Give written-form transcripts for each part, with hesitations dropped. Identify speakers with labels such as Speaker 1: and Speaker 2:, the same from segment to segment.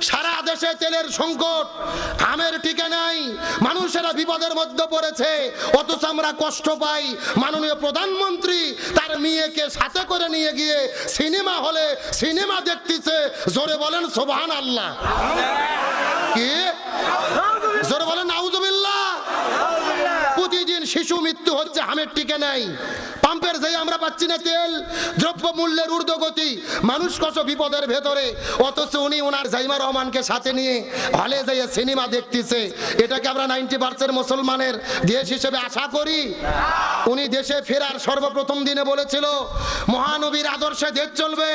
Speaker 1: সারা দেশে তেলের সংকট, আমের টিকে নাই, মানুষেরা বিপদের মধ্যে পড়েছে, অথচ আমরা কষ্ট পাই। মাননীয় প্রধানমন্ত্রী তার মেয়েকে সাথে করে নিয়ে গিয়ে সিনেমা হলে সিনেমা দেখতেছে। জোরে বলেন সুবহানাল্লাহ। কি জোরে বলেন নাউজুবিল্লাহ। প্রতিদিন শিশু মৃত্যু হচ্ছে, আমের টিকে নাই। পাম্পের যাই আমরা পাচ্ছি না তেল, দ্রব্য মূল্যের ঊর্ধ্বগতি, মানুষ কত বিপদের ভেতরে, অথচ উনি ওনার জাইমা রহমানকে সাথে নিয়ে হলে যাইয়ে সিনেমা দেখতেছে। এটাকে আমরা 90% মুসলমানের দেশ হিসেবে আশা করি? উনি দেশে ফেরার সর্বপ্রথম দিনে বলেছিল মহানবীর আদর্শে দেশ চলবে,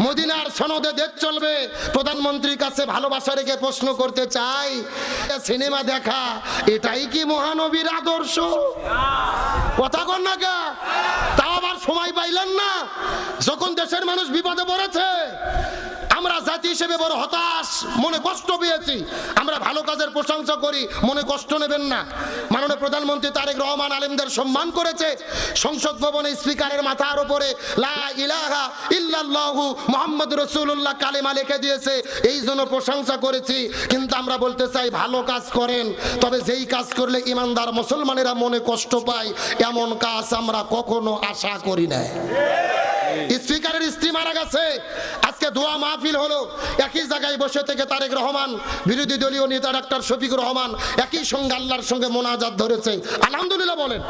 Speaker 1: মদিনার সনদে দেশ চলবে। প্রধানমন্ত্রীর কাছে ভালোবাসা রেখে প্রশ্ন করতে চাই, সিনেমা দেখা এটাই কি মহানবীর আদর্শ? কথা কন না কে? তাও আবার সময় পাইলেন না যখন দেশের মানুষ বিপদে পড়েছে। আমরা জাতি হিসেবে বড় হতাশ, মনে কষ্ট পেয়েছি। আমরা ভালো কাজের প্রশংসা করি, মনে কষ্ট নেবেন না। মাননীয় প্রধানমন্ত্রী তারেক রহমান আলেমদের সম্মান করেছে। সংসদ ভবনে স্পিকারের মাথার উপরে লা ইলাহা ইল্লাল্লাহু মুহাম্মাদুর রাসূলুল্লাহ কালেমা লিখে দিয়েছে, এই জন্য প্রশংসা করেছি। কিন্তু আমরা বলতে চাই ভালো কাজ করেন, তবে যেই কাজ করলে ইমানদার মুসলমানেরা মনে কষ্ট পায় এমন কাজ আমরা কখনো আশা করি না। স্পিকারের স্ত্রী মারা গেছে, আজকে দোয়া মাহফিল হলো। একই জায়গায় বসে থেকে তারেক রহমান, বিরোধী দলীয় নেতা ডাক্তার শফিকুর রহমান একই সঙ্গে আল্লাহর সঙ্গে মোনাজাত ধরেছে। আলহামদুলিল্লাহ বলেন।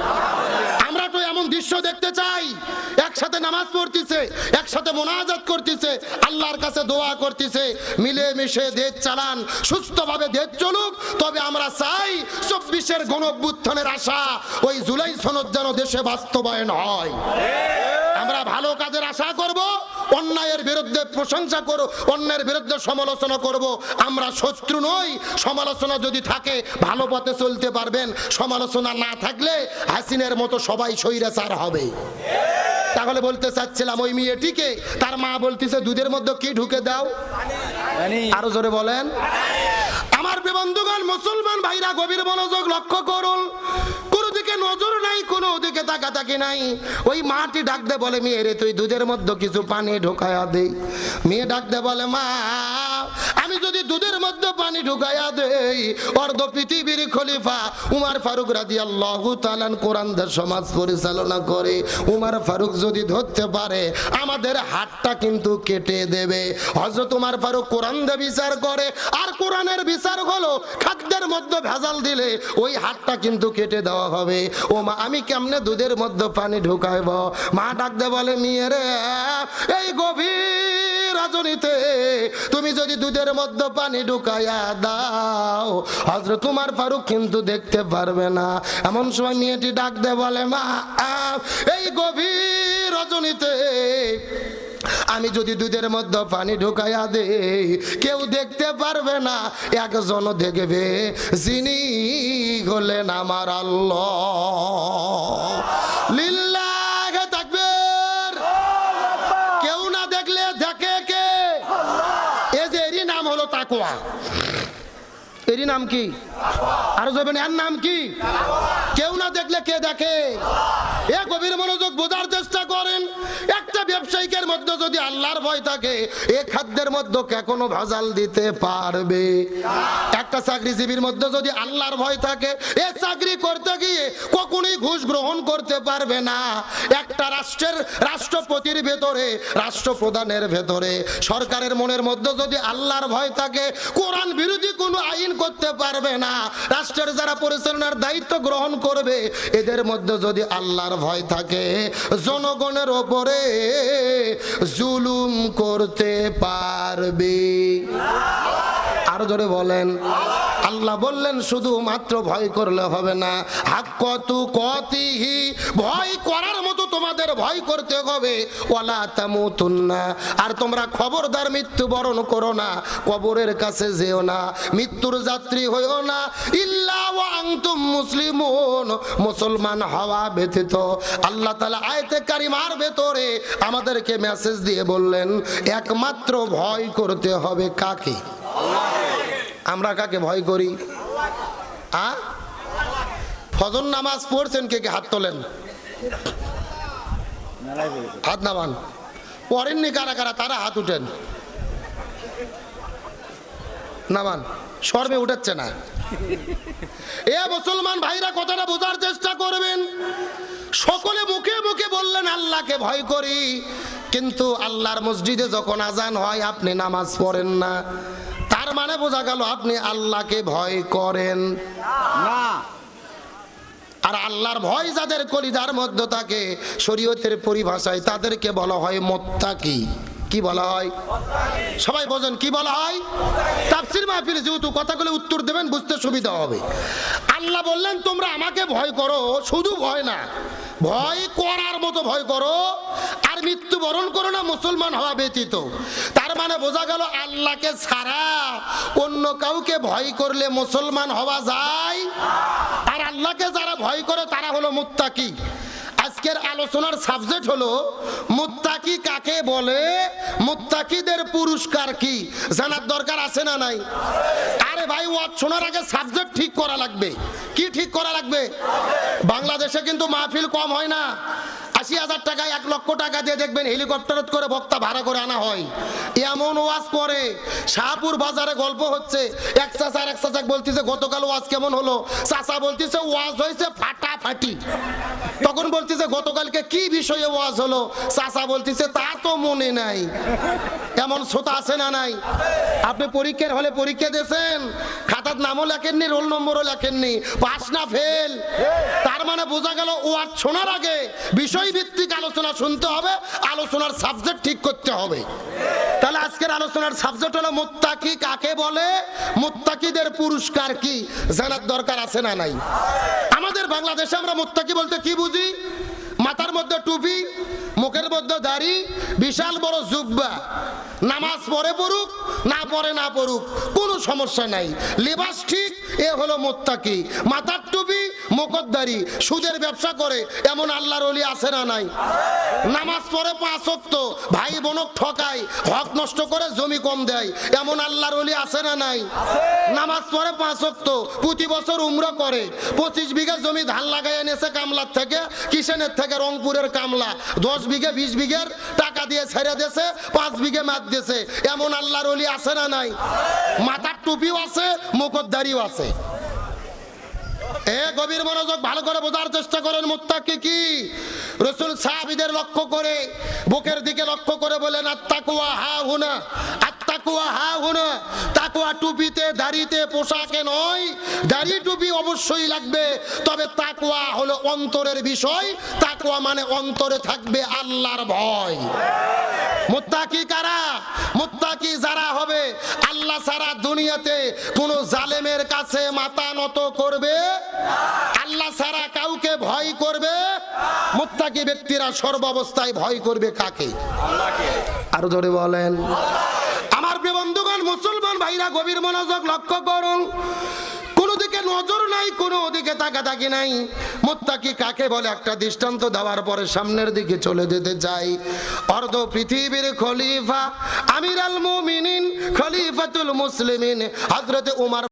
Speaker 1: আমরা তো এমন দৃশ্য দেখতে চাই, একসাথে নামাজ পড়তেছে, একসাথে মোনাজাত করতেছে, আল্লাহর কাছে দোয়া করতেছে। মিলে মিশে দেশ চালান, সুস্থভাবে দেশ চলুক। তবে আমরা চাই 24-এর গণ অভ্যুত্থানের আশা ওই জুলাই সনদ যেন দেশে বাস্তবায়ন হয়। আমরা ভালো কাজের আশা করব, অন্যায়ের বিরুদ্ধে প্রশংসা করব, অন্যায়ের বিরুদ্ধে সমালোচনা করব। আমরা শত্রু নই। সমালোচনা যদি থাকে ভালো পথে চলতে পারবেন, সমালোচনা না থাকলে হাসিনের মতো সবাই স্বৈরাচার হবে। তাহলে বলতে চাচ্ছিলাম ওই মেয়েটিকে তার মা বলতেছে দুধের মধ্যে কি ঢুকে দাও, আরো জোরে বলেন। আমার বন্ধুগণ, মুসলমান ভাইরা গভীর মনোযোগ লক্ষ্য করুন। কোনো দিকে নজর নাই, কোনো দিকে তাকাতাকি নাই। ওই মাটি ডাক দে বলে মেয়ে রে তুই দুধের মধ্যে কিছু পানি ঢোকায়া দে। মেয়ে ডাক দে বলে মা আমি যদি দুধের মধ্যে পানি ঢুকাইয়া দেই, অর্ধ পৃথিবীর খলিফা উমর ফারুক রাদিয়াল্লাহু তাআলা কোরআন দিয়ে সমাজ পরিচালনা করে। উমর ফারুক যদি ধরতে পারে আমাদের হাতটা কিন্তু কেটে দেবে। হযরত উমর ফারুক কোরআন দিয়ে বিচার করে, আর কোরআনের বিচার হলো খাদ্যের মধ্যে ভেজাল দিলে ওই হাতটা কিন্তু কেটে দেওয়া হবে। ও মা আমি কেমনে দুধের মধ্যে পানি ঢুকাইব? মা ডাক দে বলে মেয়ে রে এই গভীর রজনীতে তুমি যদি দুধের মধ্যে পানি ঢুকাইয়া দাও, হযরত উমর ফারুক কিন্তু দেখতে পারবে না। এমন সময় মেয়েটি ডাক দে বলে মা এই গভীর রজনীতে আমি যদি দুধের মধ্যে পানি ঢুকাইয়া দেই কেউ দেখতে পারবে না, একজন দেখবে যিনি হলেন আমার আল্লাহ। লিল্লাহি তাকবীর। কেউ না দেখলে দেখে কে? এই যে এরই নাম হলো তাকওয়া। এরই নাম কি? আরো যাবেন, এর নাম কি? কেউ না দেখলে কে দেখে? এ গভীর মনোযোগ বোঝার চেষ্টা করেন। একটা ব্যবসায়িকের মধ্যে যদি আল্লাহর ভয় থাকে এ খাদ্যের মধ্যে কে কোনো ভেজাল দিতে পারবে? একটা চাকরিজীবীর মধ্যে যদি আল্লাহর ভয় থাকে এ চাকরি করতে গিয়ে কখনোই ঘুষ গ্রহণ করতে পারবে না। একটা রাষ্ট্রের রাষ্ট্রপতির ভেতরে, রাষ্ট্রপ্রধানের ভেতরে, সরকারের মনের মধ্যে যদি আল্লাহর ভয় থাকে কোরআন বিরোধী কোনো আইন করতে পারবে না। রাষ্ট্রের যারা পরিচালনার দায়িত্ব গ্রহণ করবে এদের মধ্যে যদি আল্লাহর ভয় থাকে জনগণের ওপরে জুলুম করতে পারবে। আরো জোরে বলেন। আল্লাহ বললেন শুধু মাত্র ভয় করলে হবে না, হাক্কাতু কতিহি ভয় করার মতো তোমাদের ভয় করতে হবে। ওয়ালা তামুতুন্না আর তোমরা খবরদার মৃত্যুবরণ করো না, কবরের কাছে যেও না, মৃত্যুর যাত্রী হইও না, ইল্লা ওয়া আনতুম মুসলিমুন মুসলমান হওয়া ব্যতীত। আল্লাহ তাআলা আয়াতে কারিমার ভেতরে আমাদেরকে মেসেজ দিয়ে বললেন একমাত্র ভয় করতে হবে কাকে? আমরা কাকে ভয় করি? ফজর নামাজ পড়ছেন কে কে? হাত তোলেন, হাত নামান। পড়েননি কারা কারা? তারা হাত উঠেন। নামান, শর্মে উঠাচ্ছে না। এ মুসলমান ভাইরা কথাটা বোঝার চেষ্টা করবেন। সকলে মুখে মুখে বললেন আল্লাহকে ভয় করি, কিন্তু আল্লাহর মসজিদে যখন আজান হয় আপনি নামাজ পড়েন না, তার মানে বোঝা গেল আপনি আল্লাহকে ভয় করেন না। আর আল্লাহর ভয় যাদের কলিজার মধ্যে থাকে, শরীয়তের পরিভাষায় তাদেরকে বলা হয় মুত্তাকি। কি বলা হয়? সবাই বোঝেন কি বলা হয়? তাফসীর মাহফিলে যেহেতু কথাগুলো উত্তর দেবেন, বুঝতে সুবিধা হবে। আল্লাহ বললেন তোমরা আমাকে ভয় করো, শুধু ভয় না, ভয় করার মতো ভয় করো, আর মৃত্যুবরণ করো না মুসলমান হওয়া ব্যতীত। তার মানে বোঝা গেল আল্লাহকে ছাড়া অন্য কাউকে ভয় করলে মুসলমান হওয়া যায়, আর আল্লাহকে যারা ভয় করে তারা হলো মুত্তাকি। আজকের আলোচনার সাবজেক্ট হলো মুত্তাকি কাকে বলে, মুত্তাকিদের পুরস্কার কি, জানার দরকার আছে না নাই? আরে ভাই, ওয়াজ শোনার আগে সাবজেক্ট ঠিক করা লাগবে। কি ঠিক করা লাগবে? বাংলাদেশে কিন্তু মাহফিল কম হয় না। ৮০,০০০ টাকা ১ লক্ষ টাকা দিয়ে দেখবেন হেলিকপ্টার করে বক্তা ভাড়া করে আনা হয়, এমন ওয়াজ করে। শাহপুর বাজারে গল্প হচ্ছে, এক চাচা বলতেছে গতকাল ওয়াজ কেমন হলো? চাচা বলতেছে ওয়াজ হয়েছে ফাটাফাটি। তখন বলতেছে গতকালকে কি বিষয়ে ওয়াজ হলো? চাচা বলতেছে তা তো মনে নাই। এমন শ্রোতা আছে না নাই? আপনি পরীক্ষার হলে পরীক্ষা দিয়েছেন, খাতার নামও লেখেননি, রোল নম্বরও লেখেননি, পাস না ফেল। তার মানে বোঝা গেল ওয়াজ শোনার আগে বিষয় ভিত্তিক আলোচনা শুনতে হবে, আলোচনার সাবজেক্ট ঠিক করতে হবে। তাহলে আজকের আলোচনার সাবজেক্ট হলো মুত্তাকি কাকে বলে, মুত্তাকিদের পুরস্কার কি, জানার দরকার আছে না নাই? আমাদের বাংলাদেশে আমরা মুত্তাকি বলতে কি বুঝি? মাথার মধ্যে টুপি, মুখের মধ্যে দাড়ি, বিশাল বড় জুব্বা, নামাজ পড়ে পড়ুক না পড়ে না পড়ুক কোনো সমস্যা নাই, লেবাস ঠিক, এ হলো মুত্তাকি। মাথার টুপি, মুখের দাড়ি, সুদের ব্যবসা করে এমন আল্লাহর ওলি আছে না নাই? নামাজ পড়ে ৫ ওয়াক্ত, ভাই বোনক ঠকায়, হক নষ্ট করে জমি কম দেয়, এমন আল্লাহর ওলি আছে না নাই? নামাজ পড়ে ৫ ওয়াক্ত, প্রতি বছর উমরা করে, ২৫ বিঘা জমি ধান লাগাই এনেছে কামলার থেকে, কিষানের থেকে, রংপুরের কামলা, ১০ বিঘা ২০ বিঘার টাকা দিয়ে ছেড়ে দিয়েছে, ৫ বিঘা মাত দিয়েছে, এমন আল্লাহর ওলি আছে না নাই? মাথার টুপিও আছে, মুখের দাড়িও আছে। এ গভীর মনোযোগ, ভালো করে বোঝার চেষ্টা করেন মুত্তাকি কি। রাসূল সাহাবীদের লক্ষ্য করে, বুকের দিকে লক্ষ্য করে বলেন আত্তাকওয়া হা হুনা, আত্তাকওয়া হা হুনা। তাকওয়া টুপিতে, দাড়িতে, পোশাকে নয়। দাড়ি টুপি অবশ্যই লাগবে, তবে তাকওয়া হলো অন্তরের বিষয়। তাকওয়া মানে অন্তরে থাকবে আল্লাহর ভয়। মুত্তাকি কারা? মুত্তাকি যারা হবে আল্লাহ ছাড়া দুনিয়াতে কোন জালেমের কাছে মাথা নত করবে, আল্লাহ ছাড়া কাউকে ভয় করবে। মুত্তাকি ব্যক্তিরা সর্বাবস্থায় ভয় করবে কাকে? আল্লাহকে। আরো জোরে বলেন। আমার প্রিয় বন্ধুগণ, মুসলমান ভাইরা গভীর মনোযোগ লক্ষ্য করুন। কোন দিকে নজর নাই, কোনো দিকে তাকাতাকি নাই। মুত্তাকি কাকে বলে একটা দৃষ্টান্ত দেওয়ার পরে সামনের দিকে চলে যেতে চাই। অর্ধ পৃথিবীর খলিফা, আমিরুল মুমিনিন, খলিফাতুল মুসলিমিন হযরত উমর